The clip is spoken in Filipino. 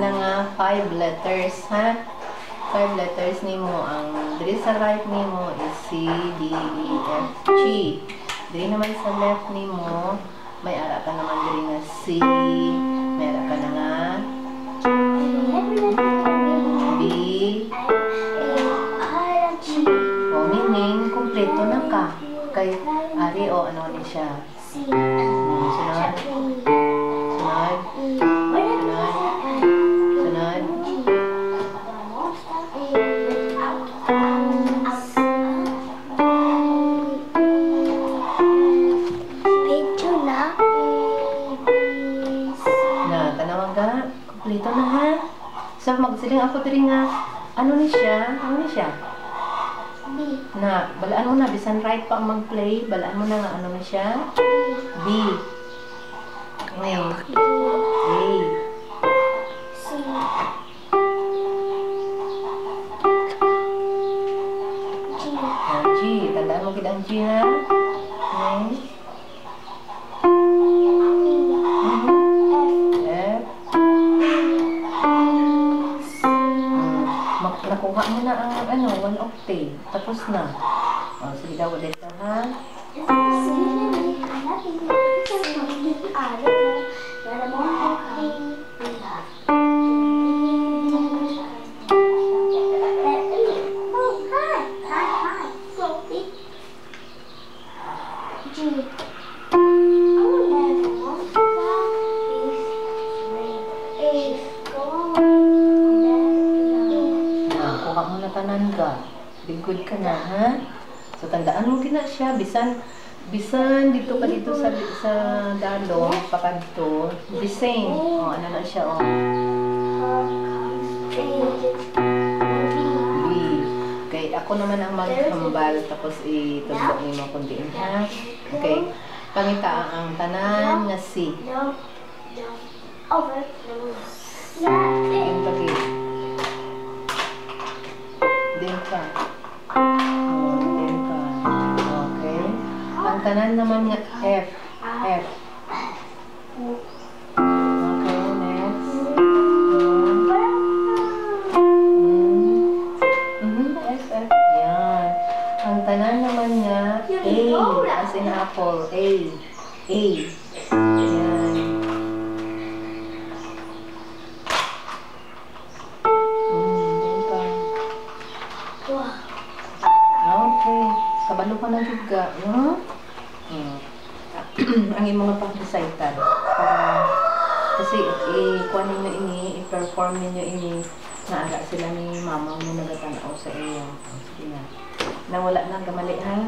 na nga 5 letters, ha? 5 letters nimo. Ang diri sa right nimo is C, D, E, F, G. Diri naman sa left nimo, may ara ka naman diri nga C, may ara ka na nga B, o meaning, kompleto na ka. Kay Ari, o ano ni siya? Sunod. Sunod. Sunod. Kompleto na, ha? So, magsiling ako diri nga, ano ni siya? Ano ni siya? B. Na, balaan mo na, bisan right pa ang mag-play, balaan mo na nga, ano ni siya? B. A. A. C. G. Tandaan mo kita ang G, ha? Okay. Nakuha mo na ang ano, 1 octave. Tapos na. O, sige daw ulit na, ha? Nakuha mo na tanan ka. Bigod ka na, ha? So, tandaan mo kina siya. Bisan dito ka dito sa dalo, pakadto. Bising. O, ano na siya, o. B. Okay, ako naman ang maghambal. Tapos, itudlo ni mo kundi, ha? Okay. Pangita ang tanan nga C. Yung pagi. Din ka. Din ka. Okay. Ang tanan naman nga F. F. Okay, next. F, F. Yan. Ang tanan naman nga A. As in apple. A. A. Yan. Okay. Kabalo ka na juga. Ang imong pang-recital. Kasi i-kuha ninyo ini, i-perform ninyo ini, naala sila ni mama mo nagatanaw sa iyo. Sige na. Nawala na gamali, ha?